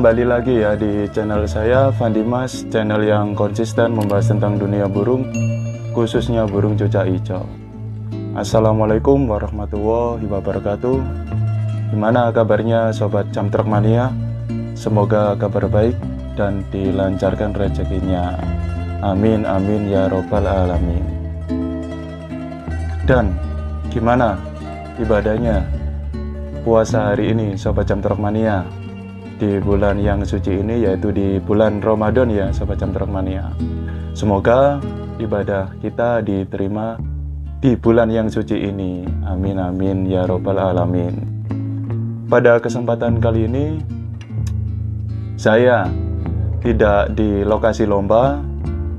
Kembali lagi ya di channel saya, Vandimas, channel yang konsisten membahas tentang dunia burung, khususnya burung cucak hijau. Assalamualaikum warahmatullahi wabarakatuh. Gimana kabarnya sobat Camtrok Mania? Semoga kabar baik dan dilancarkan rezekinya. Amin amin ya robbal alamin. Dan gimana ibadahnya puasa hari ini sobat Camtrok Mania, di bulan yang suci ini, yaitu di bulan Ramadan ya sobat Camtrok Mania. Semoga ibadah kita diterima di bulan yang suci ini. Amin amin ya robbal alamin. Pada kesempatan kali ini saya tidak di lokasi lomba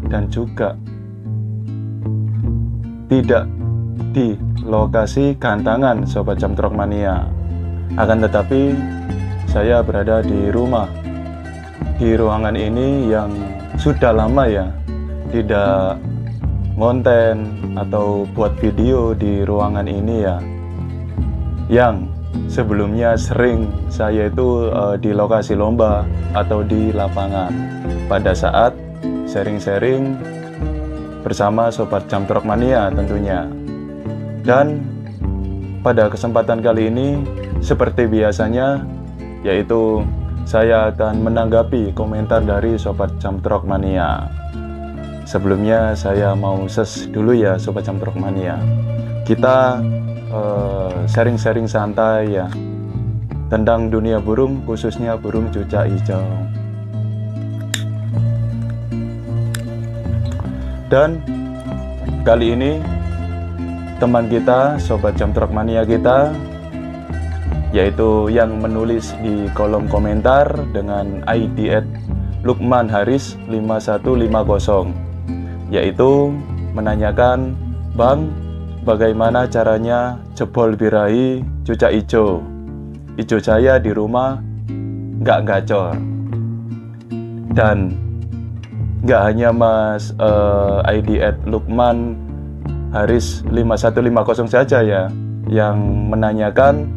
dan juga tidak di lokasi gantangan sobat Camtrok Mania. Akan tetapi saya berada di rumah, di ruangan ini yang sudah lama ya tidak ngonten atau buat video di ruangan ini ya, yang sebelumnya sering saya itu di lokasi lomba atau di lapangan pada saat sharing-sharing bersama sobat Camtrok Mania tentunya. Dan pada kesempatan kali ini seperti biasanya, yaitu saya akan menanggapi komentar dari sobat Camtrok Mania. Sebelumnya saya mau ses dulu ya sobat Camtrok Mania. Kita sharing-sharing santai ya tentang dunia burung, khususnya burung cucak hijau. Dan kali ini teman kita, sobat Camtrok Mania kita, yaitu yang menulis di kolom komentar dengan ID @lukmanharis5150, yaitu menanyakan, "Bang, bagaimana caranya jebol birahi cucak hijau? Hijau saya di rumah nggak gacor." Dan nggak hanya Mas ID @lukmanharis5150 saja ya yang menanyakan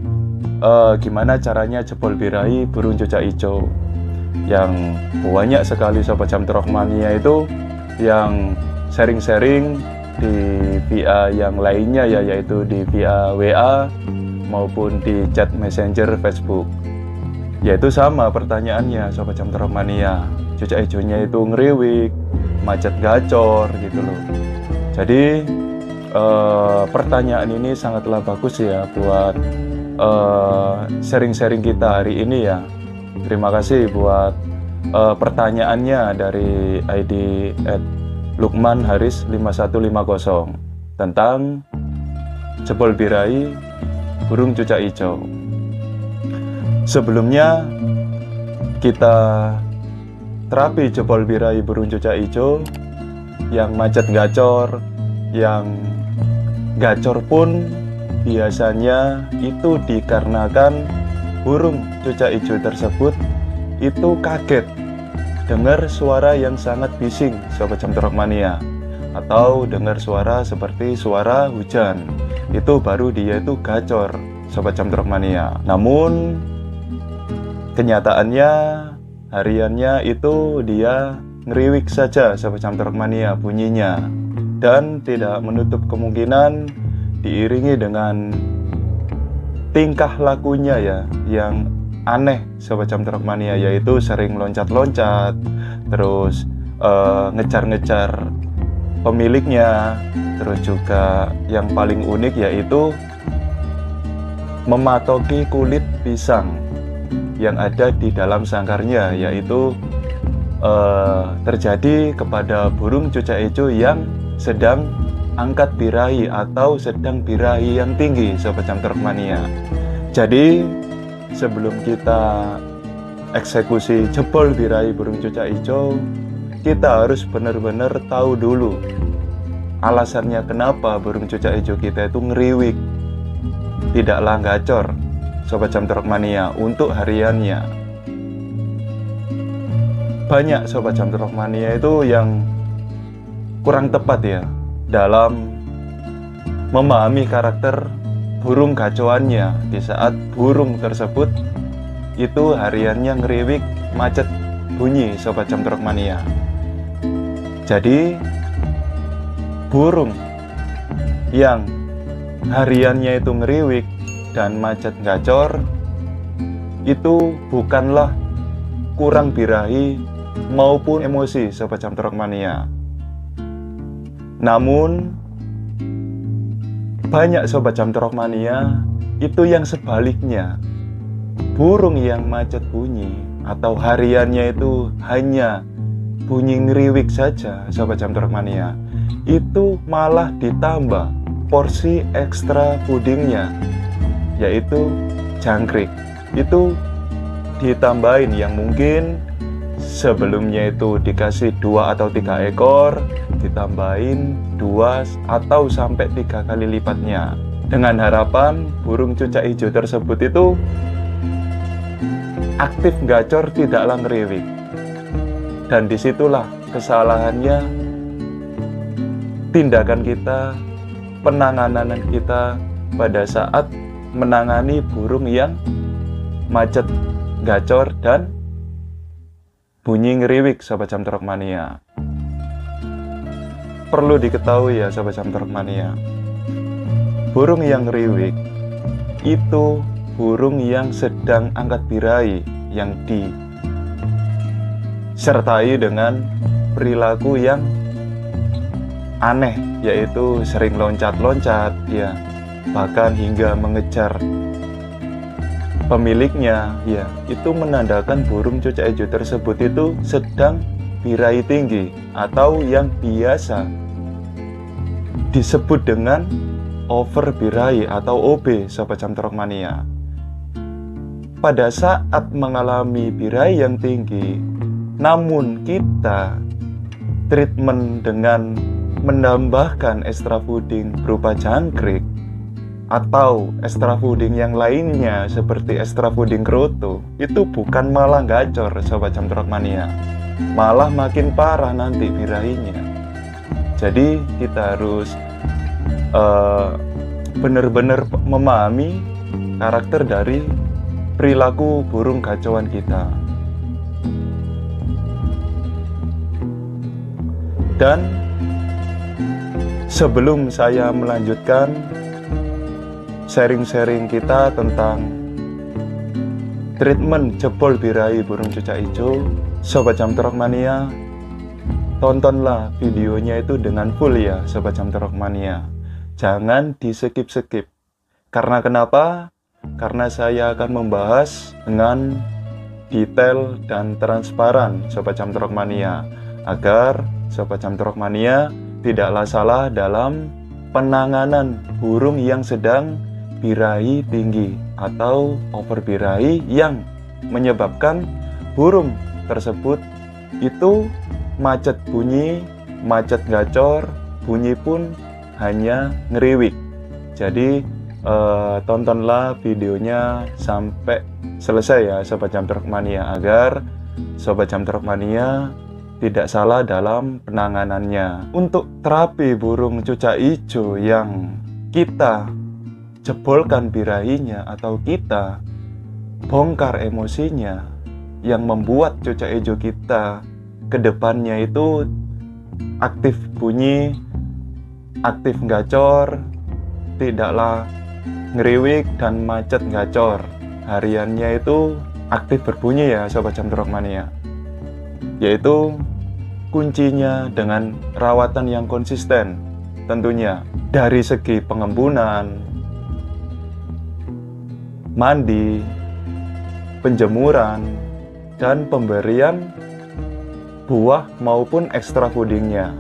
gimana caranya jebol birahi burung cucak hijau. Yang banyak sekali sobat Camtrok Mania itu yang sharing-sharing di via yang lainnya ya, yaitu di via WA maupun di chat messenger Facebook. Yaitu sama pertanyaannya sobat Camtrok Mania, cucak hijaunya itu ngeriwik, macet gacor gitu loh. Jadi pertanyaan ini sangatlah bagus ya buat sharing-sharing kita hari ini ya. Terima kasih buat pertanyaannya dari ID @lukmanharis5150 tentang jebol birahi burung cucak hijau. Sebelumnya kita terapi jebol birahi burung cucak hijau yang macet gacor, yang gacor pun biasanya itu dikarenakan burung cucak hijau tersebut itu kaget dengar suara yang sangat bising sobat Camtrok Mania, atau dengar suara seperti suara hujan. Itu baru dia itu gacor sobat Camtrok Mania. Namun kenyataannya hariannya itu dia ngeriwik saja sobat Camtrok Mania bunyinya, dan tidak menutup kemungkinan diiringi dengan tingkah lakunya ya yang aneh sobat Camtrok Mania, yaitu sering loncat-loncat, terus ngejar-ngejar pemiliknya, terus juga yang paling unik yaitu mematoki kulit pisang yang ada di dalam sangkarnya, yaitu terjadi kepada burung cucak hijau yang sedang angkat birahi atau sedang birahi yang tinggi sobat Camtrok Mania. Jadi sebelum kita eksekusi jebol birahi burung cucak hijau, kita harus benar-benar tahu dulu alasannya kenapa burung cucak hijau kita itu ngeriwik, tidaklah gacor sobat Camtrok Mania untuk hariannya. Banyak sobat Camtrok Mania itu yang kurang tepat ya dalam memahami karakter burung gacoannya di saat burung tersebut itu hariannya ngeriwik macet bunyi Sobat Jam Trok Mania. Jadi burung yang hariannya itu ngeriwik dan macet gacor itu bukanlah kurang birahi maupun emosi Sobat Jam Trok Mania. Namun banyak Sobat Jam Trok Mania itu yang sebaliknya. Burung yang macet bunyi atau hariannya itu hanya bunyi ngeriwik saja Sobat Jam Trok Mania, itu malah ditambah porsi ekstra pudingnya, yaitu jangkrik. Itu ditambahin yang mungkin sebelumnya itu dikasih 2 atau 3 ekor, ditambahin 2 atau sampai 3 kali lipatnya, dengan harapan burung cucak hijau tersebut itu aktif gacor, tidaklah ngeriwik. Dan disitulah kesalahannya tindakan kita, penanganan kita pada saat menangani burung yang macet gacor dan bunyi ngeriwik Sobat Jam Trok Mania. Perlu diketahui ya Sobat Jam Trok Mania, burung yang ngeriwik itu burung yang sedang angkat birahi, yang disertai dengan perilaku yang aneh, yaitu sering loncat-loncat ya, bahkan hingga mengejar pemiliknya ya. Itu menandakan burung cucak hijau tersebut itu sedang birahi tinggi, atau yang biasa disebut dengan over birahi atau OB Sobat Jam Trok Mania. Pada saat mengalami birahi yang tinggi, namun kita treatment dengan menambahkan extra fooding berupa jangkrik atau extra fooding yang lainnya seperti extra fooding kroto, itu bukan malah gacor Sobat Jam Trok Mania, malah makin parah nanti birahinya. Jadi kita harus benar-benar memahami karakter dari perilaku burung gacauan kita. Dan sebelum saya melanjutkan sharing-sharing kita tentang treatment jebol birahi burung cucak hijau, Sobat Jam Trok Mania, tontonlah videonya itu dengan full ya Sobat Jam Trok Mania. Jangan di skip-skip. Karena kenapa? Karena saya akan membahas dengan detail dan transparan Sobat Jam Trok Mania, agar Sobat Jam Trok Mania tidaklah salah dalam penanganan burung yang sedang birahi tinggi atau over birahi, yang menyebabkan burung tersebut itu macet bunyi, macet gacor, bunyi pun hanya ngeriwik. Jadi tontonlah videonya sampai selesai ya Sobat Jam Trok Mania, agar Sobat Jam Trok Mania tidak salah dalam penanganannya. Untuk terapi burung cucak hijau yang kita jebolkan birahinya atau kita bongkar emosinya, yang membuat cucak hijau kita ke depannya itu aktif bunyi, aktif gacor, tidaklah ngeriwik dan macet gacor, hariannya itu aktif berbunyi ya Sobat Jam Trok Mania, yaitu kuncinya dengan rawatan yang konsisten tentunya, dari segi pengembunan, mandi, penjemuran, dan pemberian buah maupun ekstra foodingnya.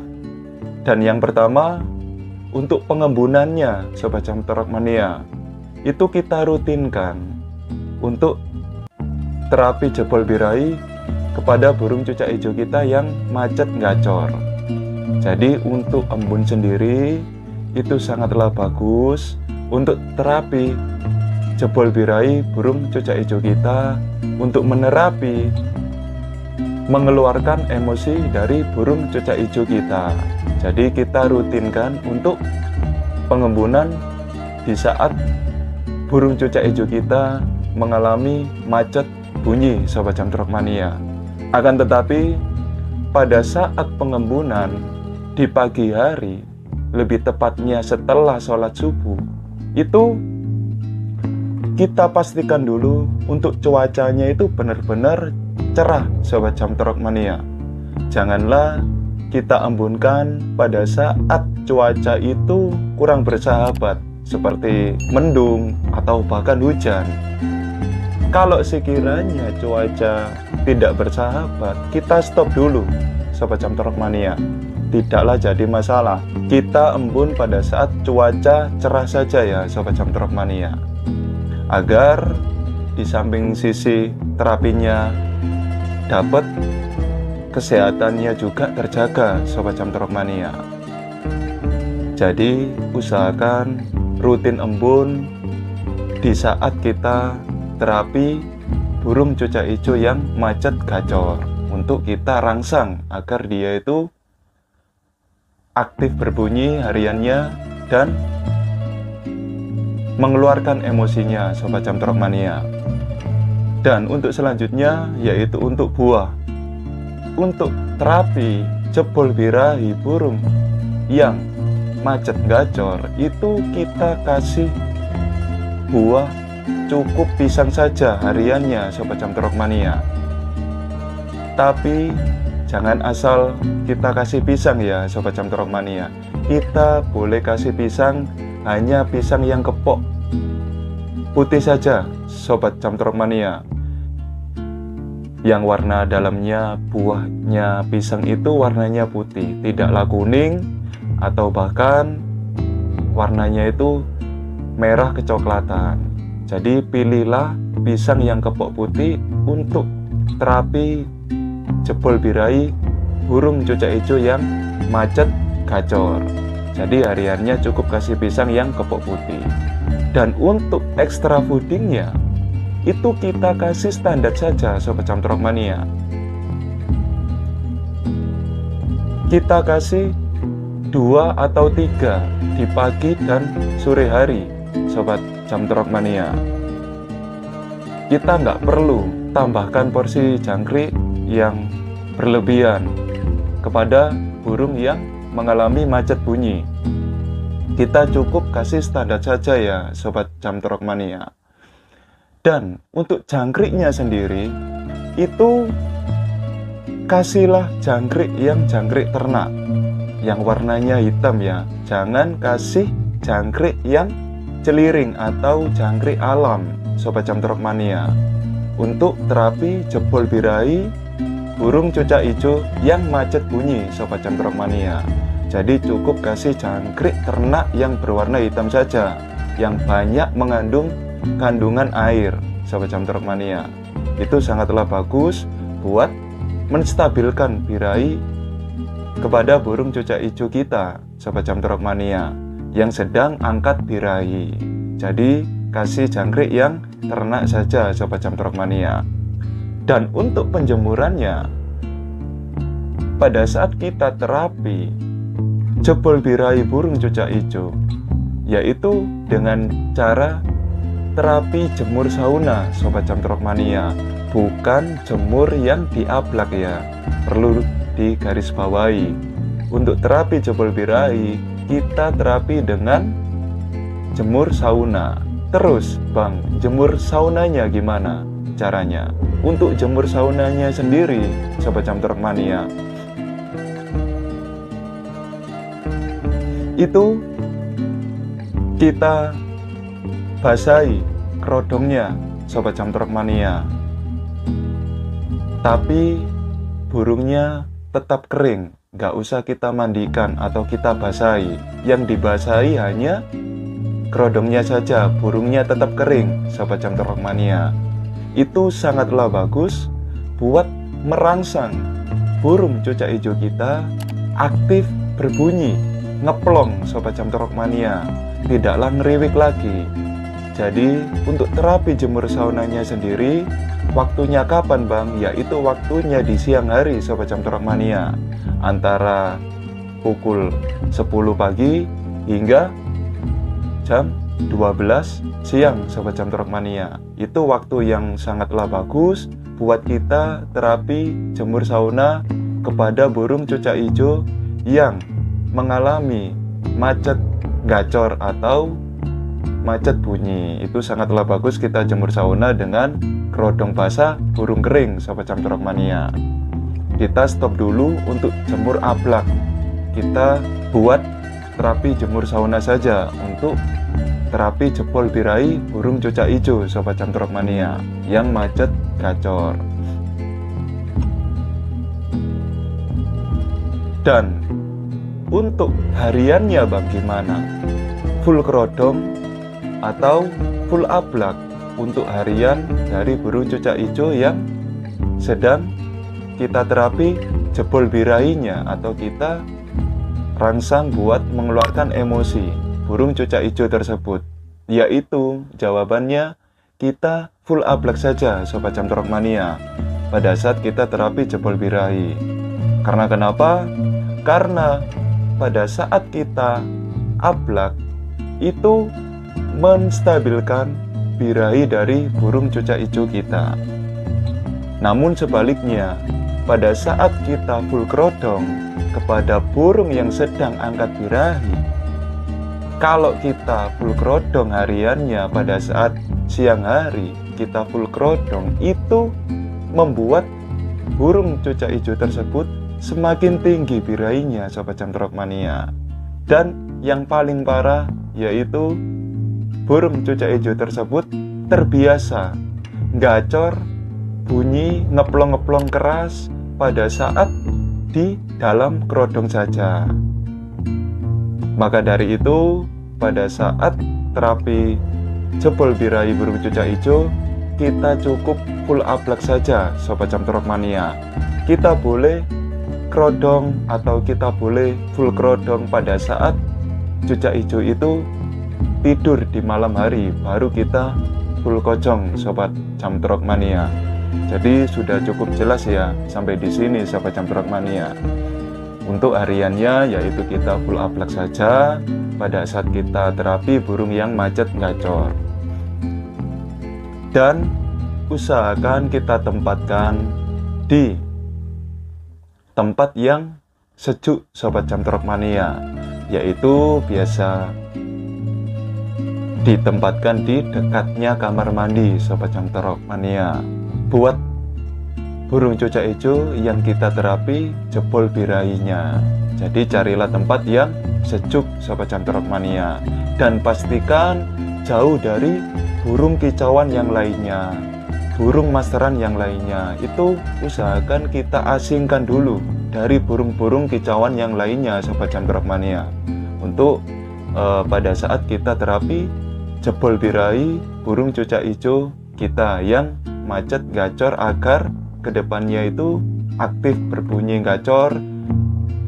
Dan yang pertama, untuk pengembunannya Sobat Jam Trok Mania, itu kita rutinkan untuk terapi jebol birahi kepada burung cucak hijau kita yang macet gacor. Jadi untuk embun sendiri itu sangatlah bagus untuk terapi jebol birahi burung cucak hijau kita, untuk menerapi mengeluarkan emosi dari burung cucak hijau kita. Jadi kita rutinkan untuk pengembunan di saat burung cucak hijau kita mengalami macet bunyi Sobat Jam Trok Mania. Akan tetapi pada saat pengembunan di pagi hari, lebih tepatnya setelah sholat subuh, itu kita pastikan dulu untuk cuacanya itu benar-benar cerah Sobat Jam Trok Mania. Janganlah kita embunkan pada saat cuaca itu kurang bersahabat, seperti mendung atau bahkan hujan. Kalau sekiranya cuaca tidak bersahabat, kita stop dulu Sobat Jam Trok Mania. Tidaklah jadi masalah. Kita embun pada saat cuaca cerah saja ya Sobat Jam Trok Mania, agar di samping sisi terapinya dapat, kesehatannya juga terjaga Sobat Jam Trok Mania. Jadi usahakan rutin embun di saat kita terapi burung cucak hijau yang macet gacor, untuk kita rangsang agar dia itu aktif berbunyi hariannya dan mengeluarkan emosinya Sobat Jam Trok Mania. Dan untuk selanjutnya yaitu untuk buah. Untuk terapi jebol birahi burung yang macet gacor, itu kita kasih buah cukup pisang saja hariannya Sobat Jam Trok Mania. Tapi jangan asal kita kasih pisang ya Sobat Jam Trok Mania. Kita boleh kasih pisang, hanya pisang yang kepok putih saja Sobat Jam Trok Mania, yang warna dalamnya buahnya pisang itu warnanya putih, tidaklah kuning atau bahkan warnanya itu merah kecoklatan. Jadi pilihlah pisang yang kepok putih untuk terapi jebol birahi burung cucak hijau yang macet gacor. Jadi hariannya cukup kasih pisang yang kepok putih. Dan untuk extra foodingnya itu kita kasih standar saja Sobat Jam Trok Mania. Kita kasih 2 atau 3 di pagi dan sore hari Sobat Jam Trok Mania. Kita nggak perlu tambahkan porsi jangkrik yang berlebihan kepada burung yang mengalami macet bunyi. Kita cukup kasih standar saja ya Sobat Jam Trok Mania. Dan untuk jangkriknya sendiri, itu kasihlah jangkrik yang jangkrik ternak, yang warnanya hitam ya. Jangan kasih jangkrik yang celiring atau jangkrik alam Sobat Jam Trok Mania. Untuk terapi jebol birahi burung cucak hijau yang macet bunyi Sobat Jam Trok Mania. Jadi cukup kasih jangkrik ternak yang berwarna hitam saja, yang banyak mengandung kandungan air Sobat Jam Trok Mania. Itu sangatlah bagus buat menstabilkan birahi kepada burung cucak hijau kita Sobat Jam Trok Mania yang sedang angkat birahi. Jadi kasih jangkrik yang ternak saja Sobat Jam Trok Mania. Dan untuk penjemurannya, pada saat kita terapi jebol birahi burung cucak hijau, yaitu dengan cara terapi jemur sauna Sobat Jam Trok Mania, bukan jemur yang diablak ya, perlu digarisbawahi. Untuk terapi jebol birahi kita terapi dengan jemur sauna. Terus Bang, jemur saunanya gimana caranya? Untuk jemur saunanya sendiri Sobat Jam Trok Mania, itu kita basahi kerodongnya Sobat Jam Trok Mania, tapi burungnya tetap kering, nggak usah kita mandikan atau kita basahi. Yang dibasahi hanya kerodongnya saja, burungnya tetap kering Sobat Jam Trok Mania. Itu sangatlah bagus buat merangsang burung cucak hijau kita aktif berbunyi, ngeplong Sobat Jam Trok Mania, tidaklah ngeriwik lagi. Jadi untuk terapi jemur saunanya sendiri, waktunya kapan Bang? Yaitu waktunya di siang hari Sobat Jam Trok Mania, antara pukul 10 pagi hingga jam 12 siang Sobat Jam Trok Mania. Itu waktu yang sangatlah bagus buat kita terapi jemur sauna kepada burung cucak hijau yang mengalami macet gacor atau macet bunyi. Itu sangatlah bagus kita jemur sauna dengan kerodong basah burung kering Sobat Jam Trok Mania. Kita stop dulu untuk jemur ablak. Kita buat terapi jemur sauna saja untuk terapi jebol birahi burung cucak hijau Sobat Jam Trok Mania yang macet gacor. Dan untuk hariannya bagaimana? Full kerodong atau full ablak untuk harian dari burung cucak hijau yang sedang kita terapi jebol birahinya atau kita rangsang buat mengeluarkan emosi burung cucak hijau tersebut. Yaitu jawabannya kita full ablak saja Sobat Jam Trok Mania pada saat kita terapi jebol birahi. Karena kenapa? Karena pada saat kita ablak itu menstabilkan birahi dari burung cucak hijau kita. Namun sebaliknya, pada saat kita full kerodong kepada burung yang sedang angkat birahi, kalau kita full kerodong hariannya pada saat siang hari, kita full kerodong, itu membuat burung cucak hijau tersebut semakin tinggi birahinya Sobat Jam Trok Mania. Dan yang paling parah yaitu burung cucak hijau tersebut terbiasa gacor, bunyi ngeplong-ngeplong keras pada saat di dalam kerodong saja. Maka dari itu, pada saat terapi jebol birahi burung cucak hijau, kita cukup full ablak saja Sobat Jam Trok Mania. Kita boleh kerodong atau kita boleh full kerodong pada saat cucak hijau itu tidur di malam hari, baru kita full kocong Sobat Jam Trok Mania. Jadi sudah cukup jelas ya sampai di sini Sobat Jam Trok Mania. Untuk hariannya yaitu kita full ablak saja pada saat kita terapi burung yang macet gacor. Dan usahakan kita tempatkan di tempat yang sejuk Sobat Jam Trok Mania, yaitu biasa ditempatkan di dekatnya kamar mandi Sobat Jam Trok Mania. Buat burung cucak hijau yang kita terapi jebol birahinya. Jadi carilah tempat yang sejuk Sobat Jam Trok Mania. Dan pastikan jauh dari burung kicauan yang lainnya, burung masteran yang lainnya. Itu usahakan kita asingkan dulu dari burung-burung kicauan yang lainnya Sobat Jam Trok Mania. Untuk pada saat kita terapi jebol birahi burung cucak hijau kita yang macet gacor, agar kedepannya itu aktif berbunyi gacor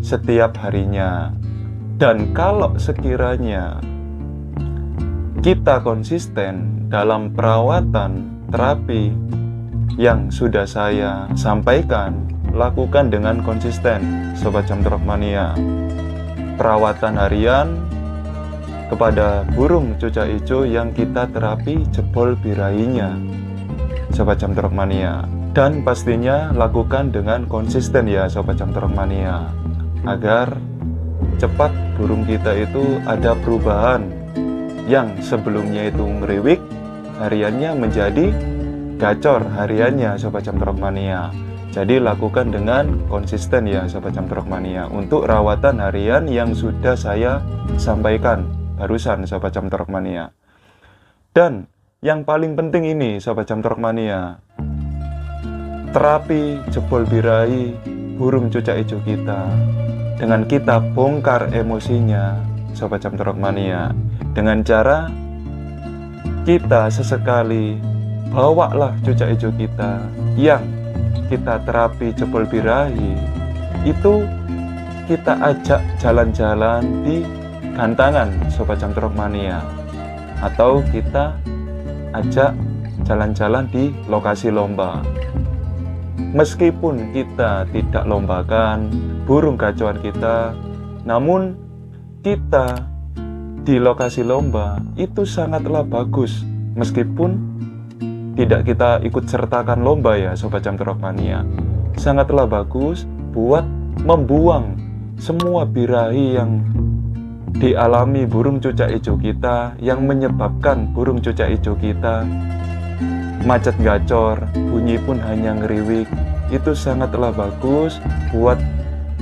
setiap harinya. Dan kalau sekiranya kita konsisten dalam perawatan terapi yang sudah saya sampaikan, lakukan dengan konsisten Sobat Jam Trok Mania. Perawatan harian kepada burung cucak hijau yang kita terapi jebol birahinya Sobat Jam Trok Mania. Dan pastinya lakukan dengan konsisten ya Sobat Jam Trok Mania, agar cepat burung kita itu ada perubahan yang sebelumnya itu ngeriwik hariannya menjadi gacor hariannya Sobat Jam Trok Mania. Jadi lakukan dengan konsisten ya Sobat Jam Trok Mania untuk rawatan harian yang sudah saya sampaikan barusan Sobat Jam Trok Mania. Dan yang paling penting ini Sobat Jam Trok Mania, terapi jebol birahi burung cucak hijau kita dengan kita bongkar emosinya Sobat Jam Trok Mania, dengan cara kita sesekali bawalah cucak hijau kita yang kita terapi jebol birahi itu, kita ajak jalan-jalan di gantangan Sobat Jam Trok Mania, atau kita ajak jalan-jalan di lokasi lomba. Meskipun kita tidak lombakan burung gacauan kita, namun kita di lokasi lomba itu sangatlah bagus, meskipun tidak kita ikut sertakan lomba ya Sobat Jam Terock Mania. Sangatlah bagus buat membuang semua birahi yang dialami burung cucak hijau kita, yang menyebabkan burung cucak hijau kita macet gacor, bunyi pun hanya ngeriwik. Itu sangatlah bagus buat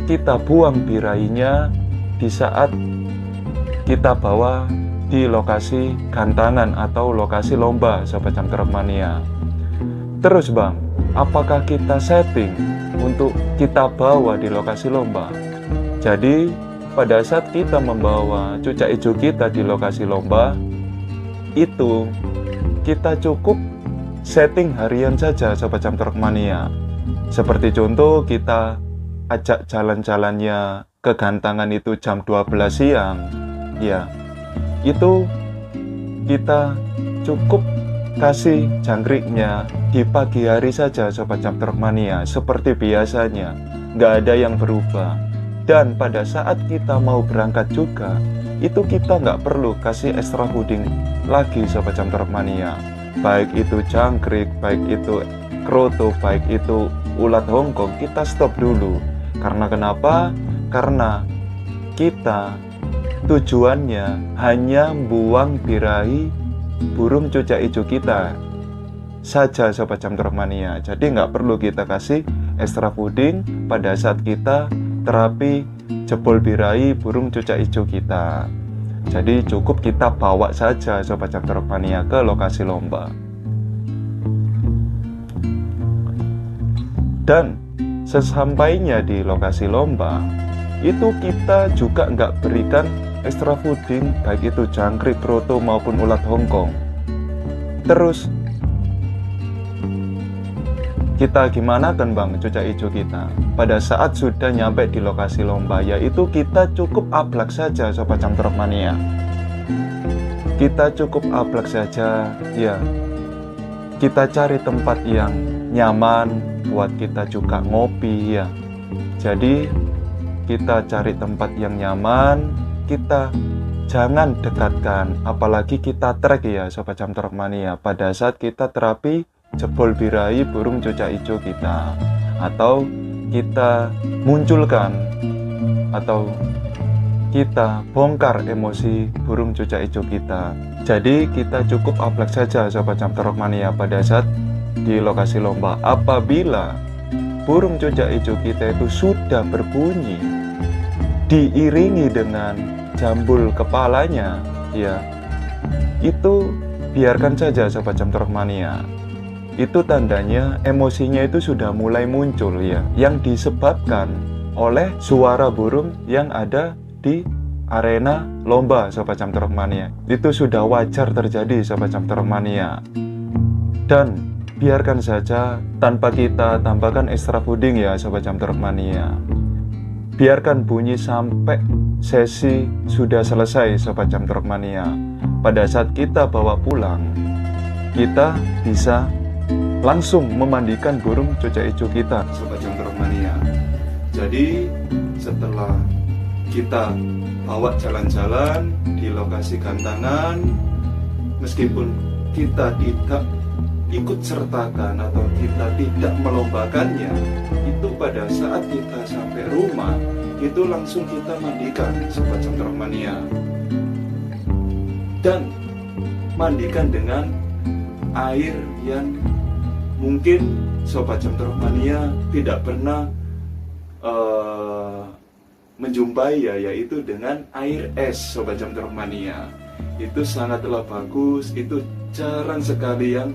kita buang birahinya di saat kita bawa di lokasi gantangan atau lokasi lomba Sobat Jam Terock Mania. Terus Bang, apakah kita setting untuk kita bawa di lokasi lomba? Jadi pada saat kita membawa cucak hijau kita di lokasi lomba, itu kita cukup setting harian saja Sobat Jam Terock Mania. Seperti contoh kita ajak jalan-jalannya ke gantangan itu jam 12 siang, ya itu kita cukup kasih jangkriknya di pagi hari saja Sobat Jam Terock Mania, seperti biasanya, nggak ada yang berubah. Dan pada saat kita mau berangkat juga, itu kita nggak perlu kasih extra fooding lagi Sobat Jam Terock Mania. Baik itu jangkrik, baik itu kroto, baik itu ulat Hongkong, kita stop dulu. Karena kenapa? Karena kita tujuannya hanya buang birahi burung cucak hijau kita saja Sobat Jam Terock Mania. Jadi nggak perlu kita kasih extra fooding pada saat kita terapi jebol birahi burung cucak hijau kita. Jadi cukup kita bawa saja Sobat Jam Terock Mania ke lokasi lomba. Dan sesampainya di lokasi lomba, itu kita juga nggak berikan extra fooding, baik itu jangkrik, kroto maupun ulat Hongkong. Terus kita gimana kan Bang cucak hijau kita? Pada saat sudah nyampe di lokasi lomba, yaitu kita cukup ablak saja Sobat Jam Terock Mania. Kita cukup ablak saja, ya. Kita cari tempat yang nyaman buat kita juga ngopi ya. Jadi kita cari tempat yang nyaman, kita jangan dekatkan, apalagi kita trek ya Sobat Jam Terock Mania pada saat kita terapi jebol birahi burung cucak hijau kita, atau kita munculkan atau kita bongkar emosi burung cucak hijau kita. Jadi kita cukup ablak saja Sobat Jam Terock Mania pada saat di lokasi lomba. Apabila burung cucak hijau kita itu sudah berbunyi diiringi dengan jambul kepalanya, ya itu biarkan saja Sobat Jam Terock Mania. Itu tandanya emosinya itu sudah mulai muncul ya, yang disebabkan oleh suara burung yang ada di arena lomba Sobat Jam Terock Mania. Itu sudah wajar terjadi Sobat Jam Terock Mania. Dan biarkan saja tanpa kita tambahkan extra fooding ya Sobat Jam Terock Mania. Biarkan bunyi sampai sesi sudah selesai Sobat Jam Terock Mania. Pada saat kita bawa pulang, kita bisa langsung memandikan burung cucak hijau kita Sobat Jam Terock Mania. Jadi setelah kita bawa jalan-jalan di lokasi gantangan, meskipun kita tidak ikut sertakan atau kita tidak melombakannya, itu pada saat kita sampai rumah itu langsung kita mandikan Sobat Jam Terock Mania. Dan mandikan dengan air yang mungkin Sobat Jam Terock Mania tidak pernah menjumpai ya, yaitu dengan air es Sobat Jam Terock Mania. Itu sangatlah bagus, itu jarang sekali yang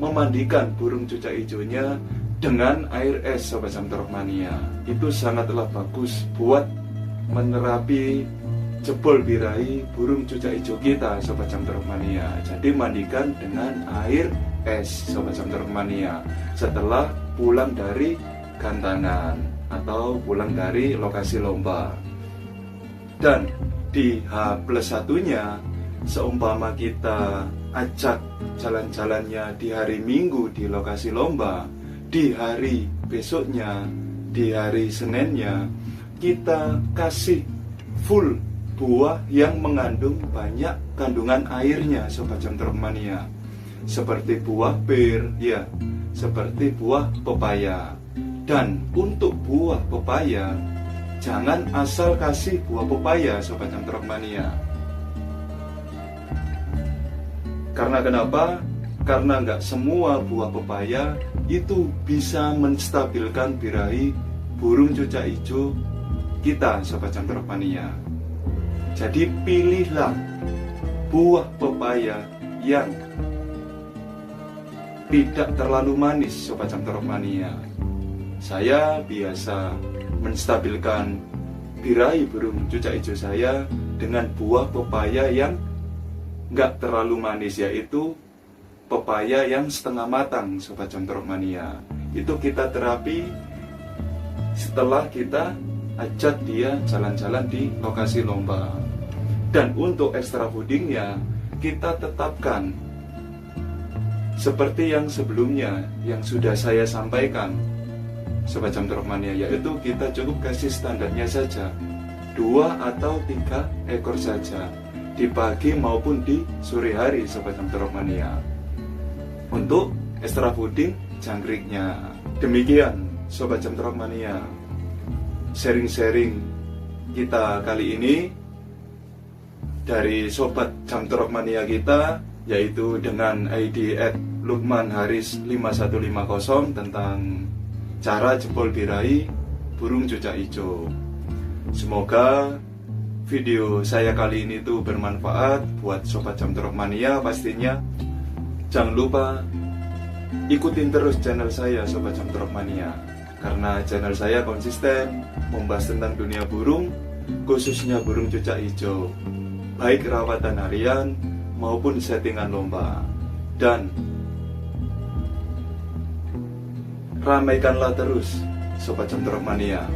memandikan burung cucak hijaunya dengan air es Sobat Jam Terock Mania. Itu sangatlah bagus buat menerapi jebol birahi burung cucak hijau kita Sobat Jam Terock Mania. Jadi mandikan dengan air es Sobat Jam Terock Mania setelah pulang dari gantangan atau pulang dari lokasi lomba. Dan di H+1-nya, seumpama kita ajak jalan-jalannya di hari Minggu di lokasi lomba, di hari besoknya, di hari Seninnya, kita kasih full buah yang mengandung banyak kandungan airnya, Sobat Jam Trok Mania. Seperti buah pir, ya, seperti buah pepaya. Dan untuk buah pepaya, jangan asal kasih buah pepaya, Sobat Jam Trok Mania. Karena kenapa? Karena nggak semua buah pepaya itu bisa menstabilkan birahi burung cucak hijau kita, Sobat Jam Trok Mania. Jadi pilihlah buah pepaya yang tidak terlalu manis, Sobat Jam Trok Mania. Saya biasa menstabilkan birahi burung cucak hijau saya dengan buah pepaya yang nggak terlalu manis, yaitu pepaya yang setengah matang, Sobat Jam Trok Mania. Itu kita terapi setelah kita ajak dia jalan-jalan di lokasi lomba. Dan untuk extra foodingnya kita tetapkan seperti yang sebelumnya yang sudah saya sampaikan, Sobat Jam Trok Mania, yaitu kita cukup kasih standarnya saja 2 atau 3 ekor saja di pagi maupun di sore hari, Sobat Jam Trok Mania. Untuk extra fooding jangkriknya. Demikian Sobat Jam Trok Mania, sharing-sharing kita kali ini dari Sobat Jam Trok Mania kita, yaitu dengan ID @lukmanharis5150 tentang cara jebol birahi burung cucak hijau. Semoga video saya kali ini tuh bermanfaat buat Sobat Jam Trok Mania pastinya. Jangan lupa ikutin terus channel saya, Sobat Jam Trok Mania, karena channel saya konsisten membahas tentang dunia burung, khususnya burung cucak hijau, baik rawatan harian maupun settingan lomba. Dan ramaikanlah terus, Sobat Jam Trok Mania,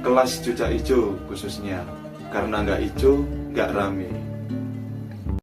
kelas cucak hijau khususnya, karena nggak hijau nggak rame.